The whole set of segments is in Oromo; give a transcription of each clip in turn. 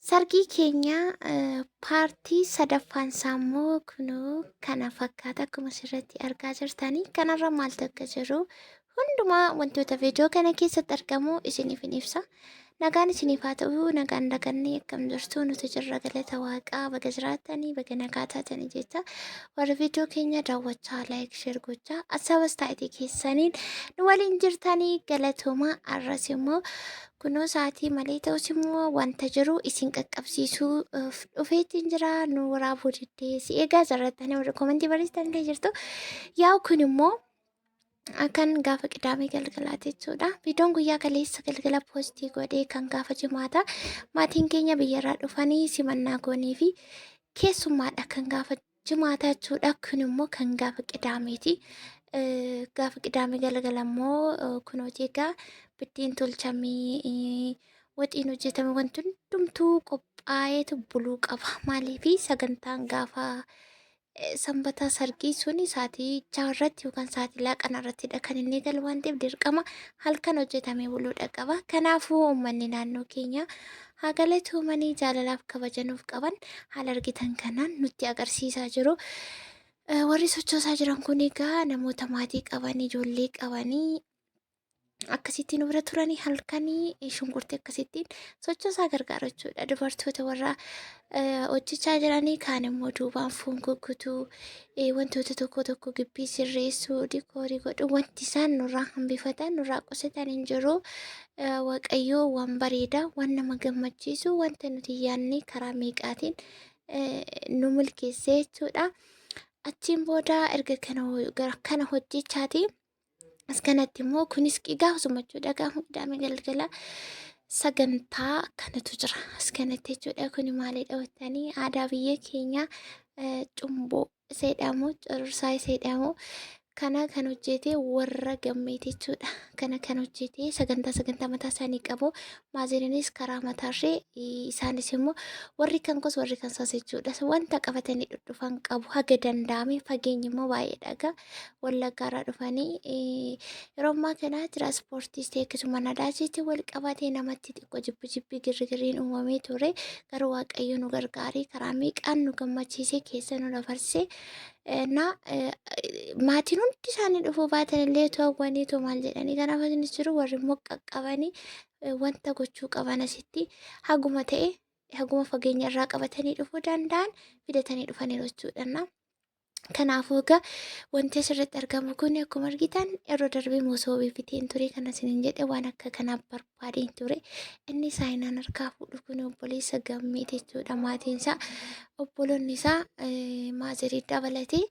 Sargii keenya paartii sadaffaan saammoo kunuu kana fakkaata akkuma asirratti argaa jirtanii kanarra maaltu akka jiru hundumaa wantoota viidiyoo kana keessatti argamu isiniif hin ibsa. Nagaan isiniif haa ta'u nagaan dhagannee akkam jirtu nuti jirra galata waaqaa baga jiraatanii baga nagaa taatanii jecha warra viidiyoo keenya daawwachaa laayik sheer gochaa asabas taa'ite keessaniin nu waliin jirtanii galatoomaa arras immoo kunoo sa'aatii malee ta'us immoo wanta jiru isin qaqqabsiisuu dhufeetiin jira nu waraabuu diddee si eegaa jarrattanii komentii barreessitan jirtu yaa'u kun immoo akan gaafa qidaamee galgalaati jechuudha. Viidiyoon guyyaa kaleessa galgala poostii godhee kan gaafa jimaata maatiin keenya biyyarraa dhufanii simannaa goonii fi keessummaadha kan gaafa jimaata jechuudha. Kun immoo kan gaafa qidaameeti. Gaafa qidaamee galgala immoo kunooti egaa biddeen tolchamee waxiin hojjetame wanti hundumtuu qophaa'eetu buluu qaba. Maaliif sagantaan gaafa sanbata sargii suni sa'aatii 6 irratti yookaan sa'aatii 6 irrattidha kan inni galu waan ta'eef dirqama halkan hojjetamee buluudha qaba. Kanaafuu uummanni naannoo keenya haa galatoomanii jaalalaaf kabajanuuf qaban haala argitan kanaan nutti agarsiisaa jiru. Warri sochoosaa jiran kun egaa namoota maatii qaban ijoollee qabanii akkasittiin bira turanii halkanii shunkurtii akkasittiin sochoosaa gargaara jechuudha. Dubartoota warra hojjechaa jiranii kaan immoo duubaan foon goggotuu wantoota tokko tokko gibbii sirreessuu dikoorii godhu wanti isaan nurraa hambifatan nurraa qusatan hin jiru. Waaqayyoo waan bareedaa waan nama gammachiisu wanta nuti yaadne karaa meeqaatiin nu milkeessee jechuudha. Achiin booda erga kana hojjechaati. As kanatti immoo kunis gaafa jechuudha. Gaafa qidaamee galgala sagantaa kanatu jira. As kanatti jechuudha. Kuni maalidha jettanii aadaa biyya keenya cumboo seedhamu cororsaa seedhamu kana kan hojjete warra gammeeti jechuudha. Kana kan hojjete sagantaa mataa isaanii qabu. Maaziriinis karaa mataarree isaanis immoo warri kan kos warri kan saas jechuudha. Wanta qabatanii dhufan qabu haga danda'ame fageenyi immoo baay'ee dhaga. Wallaggaarraa dhufanii yeroo ammaa kana tiraanspoortiis ta'e akkasuma nadaajiitti wal qabatee namatti xiqqoo jibbi girgiriin uumamee ture. Garuu waaqayyo nu gargaaree karaa meeqaan nu gammachiisee keessa nu dabarsee maatiin hundi isaanii dhufuu baatan illee to'awwanii maal jedhanii kanaaf asinis jiru warri immoo qaqqabanii wanta gochuu qaban asitti haguma ta'e haguma fageenya irraa qabatanii dhufuu danda'an fidatanii dhufaniiru jechuudha. Kanaafuu egaa wanti asirratti argamu kun akkuma argitan yeroo darbee Masoobii fiteen ture kan isiniin jedhe waan akka kanaaf barbaadeen ture. Inni saayinaan harkaa fuudhu kun obboleessa gammeeti jechuudha. Maatiin isaa obboloonni isaa maazirii dabalatee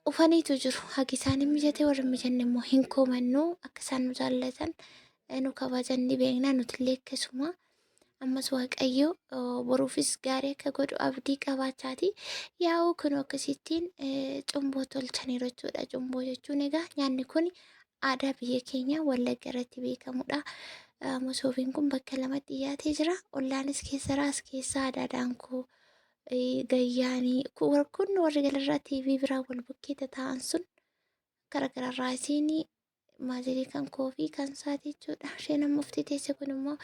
dhufaniitu jiru. Hagi isaanii mijatee warra mijanne immoo hin koomannuu akka isaan nu jaallatan nu kabajan ni beekna nutillee akkasuma. Ammas waaqayyo boruufis gaarii akka godhu abdii qabaachaati. Yaa'u kun akkasittiin cumboo tolchaniiru jechuudha. Cumboo jechuun egaa nyaanni kun aadaa biyya keenya Wallagga irratti beekamudha. Masoobiin kun bakka lamatti dhiyaatee jira. Ollaanis keessaas keessa aadaadhaan koo gayyaanii kun warri galarraa TV biraa wal bukkee taa'an sun garaagararraa isiin maazirii kan koo fi kan isaati jechuudha. Isheen amma ufti teesse kun immoo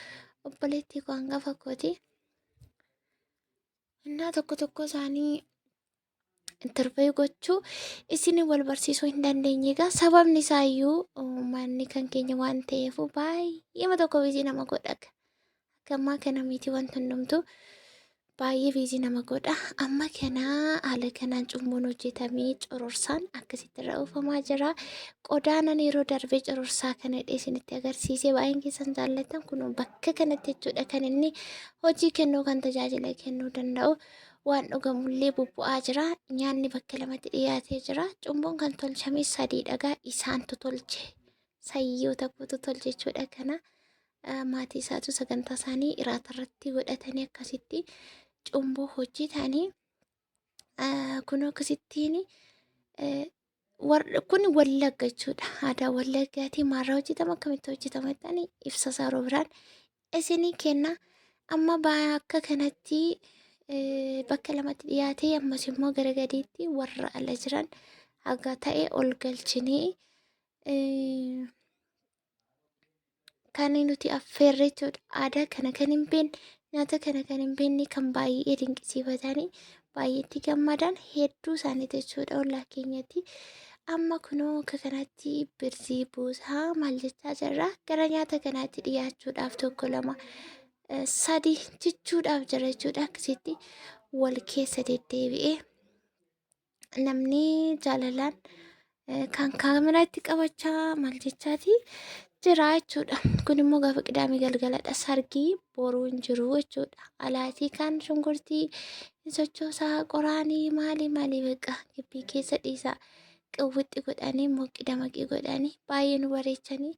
obboleettii koo hangafa kooti. Innaa tokko isaanii interviyuu gochuu isin wal barsiisuu hin dandeenye egaa sababni isaayyuu manni kan keenya waan ta'eef baay'ee tokko biizii nama godha. Gammaa kana miti wanti hundumtuu baay'ee biizii nama godha. Amma kana haala kanaan cumboon hojjetamee cororsaan akkasitti irra oofamaa jira. Qodaanan yeroo darbee cororsaa kana isinitti agarsiisee baay'een keessan jaallatan kun bakka kanatti jechuudha kan inni hojii kennuu kan tajaajila kennuu danda'u. Waan dhugamullee bubbu'aa jira. Nyaanni bakka lamatti dhiyaatee jira. Cumboon kan tolchame 3 dhagaa isaantu tolche. Sayyoo tokkotu tolche jechuudha kana. Maatii isaatu sagantaa isaanii iraatarratti godhatanii akkasitti cumboo hojjetanii kun akkasittiin kun Wallagga jechuudha. Aadaa Wallaggaatii maarraa hojjetama akkamitti hojjetama jettanii ibsa saaroo biraan isinii kenna. Amma akka kanatti bakka lamatti dhiyaatee ammas immoo gara gadiitti warra ala jiran haga ta'e ol galchinii kan nuti affeerree jechuudha. Aadaa kana kan hin beekne nyaata kana kan hin beekne kan baay'ee dinqisiifatanii baay'eetti gammadan hedduu isaaniiti jechuudha ollaa keenyatti. Amma kunoo akka kanatti birzii buusaa maal jechaa jirra gara nyaata kanaatti dhiyaachuudhaaf tokko lama sadi jechuudhaaf jira jechuudha. Akkasitti wal keessa deddeebi'ee namni jaalalaan kan kaameeraatti qabachaa maal jechaati jira jechuudha. Kun immoo gaafa qidaamee galgaladha. Sargii boruu hin jiru jechuudha. Alaatii kan shunkurtii sochoosaa qoraanii maalii beekaa gibbii keessa dhiisaa qawwixi godhanii moqida maqii godhanii baay'ee nu bareechanii.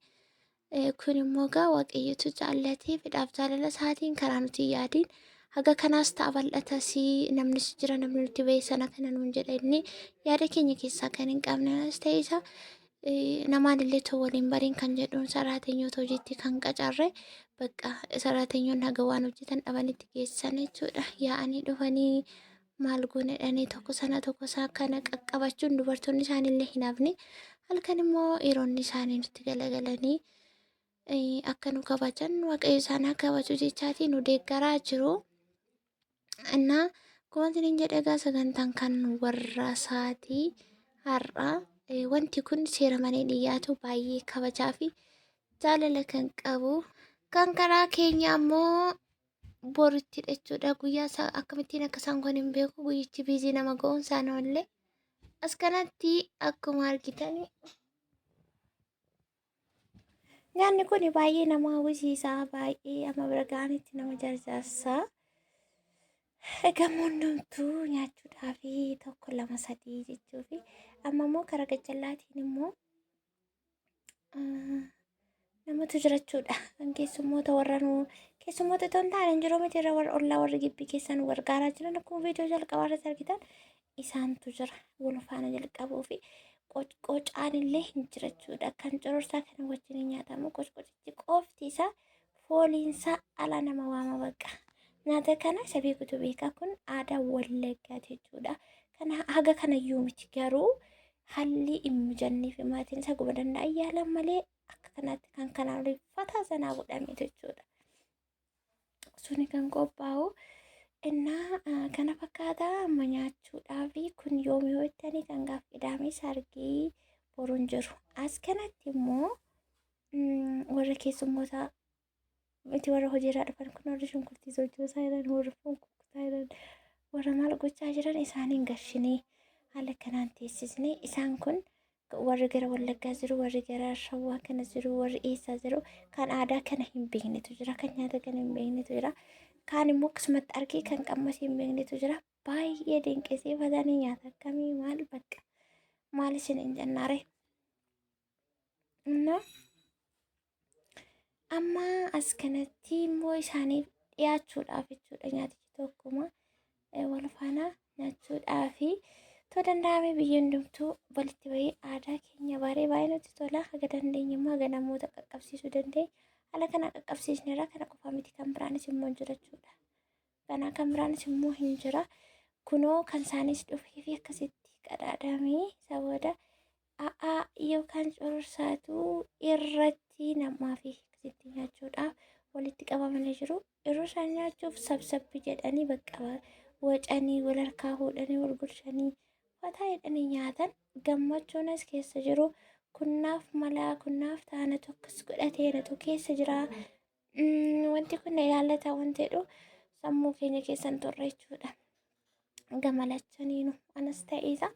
Kun immoo gaa waaqayyotu jaallatee fedhaaf jaalala isaatiin karaa nuti yaadiin haga kanaas ta'a bal'atas namnis jira namni nuti ba'e sana kana nuun jedha inni yaada keenya keessaa kan hin qabnes ta'e isa namaan illee too waliin bariin kan jedhuun saraatenyoota hojiitti kan qacarre bakka saraatenyoon haga waan hojjetan dhabanitti geessan jechuudha. Yaa'anii dhufanii maal goonedhanii tokko sana kana qaqqabachuun dubartoonni isaaniillee hin hafne halkan immoo dhiironni isaanii nutti galagalanii akka nu kabajan waaqayyo isaan haa kabaju jechaatiin nu deeggaraa jiru. Innaa akkuma isiniin jedhe egaa sagantaan kan warra isaatii har'a wanti kun seera malee dhiyaatu baay'ee kabajaa fi jaalala kan qabu kan karaa keenya ammoo boritti jechuudha. Guyyaa isaa akkamittiin akka isaan kun hin beeku guyyichi biizii nama ga'uun isaan ollee as kanatti akkuma argitan nyaanni kun baay'ee nama hawwisiisaa baay'ee amma bira ga'anitti nama jarjaarsaa. Egaa hundumtuu nyaachuudhaaf tokko lama sadii jechuufi amma immoo karaa gajjallaatiin immoo namatu jirachuudha. Kan keessummoota warra nu keessummoota otoo hin taane jiruu miti irra warra ollaa warri gibbii keessa nu gargaaraa jiran akkuma viidiyoo jalqabaa irratti argitan isaantu jira wal faana jalqabuu fi qocqocaan illee hin jirachuudha. Kan cororsaa kana wajjin nyaatamu qocqocichi qofti isaa fooliinsaa ala nama waama baqa. Nyaata kana isa beekutu beekaa kun aadaa Wallaggaati jechuudha. Kana haga kanayyuu miti garuu haalli hin mijanneef maatiin isaa guba danda'a yaalan malee akka kanaatti kan kanaan olii fataa sanaa godhame jechuudha. Suni kan qophaa'u innaa kana fakkaataa amma nyaachuudhaaf kun yoom yoo ittanii kan gaaf qidaamee sargii boruun jiru. As kanatti immoo warra keessummoota miti warra hojiirraa dhufan kun warra shunkurtii sochoosaa jiran warra funkutaa jiran warra maal gochaa jiran isaaniin gashinee haala kanaan teessisnee isaan kun warri gara Wallaggaa jiru warri gara Shawaa kana jiru warri eessaa jiru kan aadaa kana hin beeknetu jira kan nyaata kana hin beeknetu jira kaan immoo akkasumatti argee kan qammasii hin beeknetu jira baay'ee dinqisiifatanii nyaata akkamii maal bakka maal isin hin jennaare. Amma as kanatti immoo isaaniif dhiyaachuudhaaf jechuudha nyaatichi tokkuma wal faana nyaachuudhaaf too danda'ame biyya hundumtuu walitti bahee aadaa keenya baay'ee nutti tola haga dandeenye immoo haga namoota qaqqabsiisuu dandeenya haala kana qaqqabsiisneerra kana qofaa miti kan biraanis immoo hin jira jechuudha. Kanaa kan biraanis immoo hin jira kunoo kan isaanis dhufee fi akkasitti qadaadamee sabooda yookaan cororsaatu irratti namaa fi akkasitti nyaachuudhaaf walitti qabamanii jiru. Yeroo isaan nyaachuuf sabsabbi jedhanii bakka wacanii wal harkaa fuudhanii wal gurshanii fataa jedhanii nyaatan gammachuunis keessa jiru. Kunnaaf malaa kunnaaf taana tokkos godhatee natu keessa jira. Wanti kun ilaallata waan ta'edhu sammuu keenya keessan turre jechuudha. Gamalachaniinu anas ta'eesa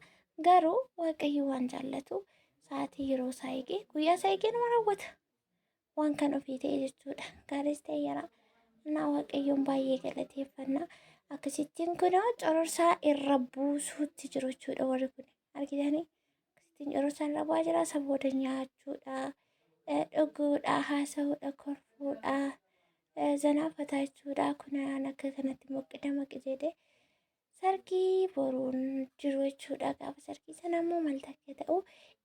garuu waaqayyo waan jaallatu sa'aatii yeroo isaa eegee guyyaa isaa eegee nama raawwata waan kan ofii ta'e jechuudha. Gaaris ta'e yaraa na waaqayyoon baay'ee galateeffannaa akkasittiin kunoo cororsaa irra buusuutti jiru jechuudha. Warri kun argitanii akkasittiin cororsaan irra bu'aa jira sabooda nyaachuudha dhuguudha haasa'uudha korfuudha zanaafataa jechuudha. Kun akka kanatti moqqida maqi jedhee sargii boruun jiru jechuudha. Gaafa sargii sana immoo maal akka ta'u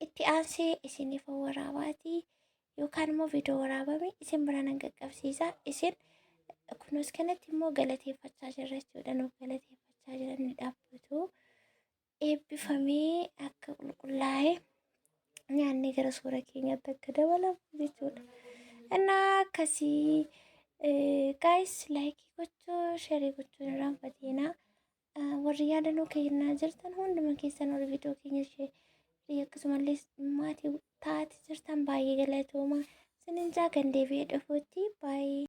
itti aansee isiniif waraabaati yookaan immoo viidiyoo waraabame isin biraan qaqqabsiisa. Isin kunis kanatti immoo galateeffachaa jirra jechuudha. Nuuf galateeffachaa jiran ni dhaabbatu eebbifamee akka qulqullaa'ee nyaanni gara suura keenyaatti akka dabalamu jechuudha. Innaa akkasii Guys, like gochuu share gochuu irraan fatina warri yaadannoo kennaa jirtan hunduma keessan warri viidiyoo keenya share akkasumallee maatii taati jirtan baay'ee galatooma. Sinin jaa kan deebi'ee dhufuutti baay'ee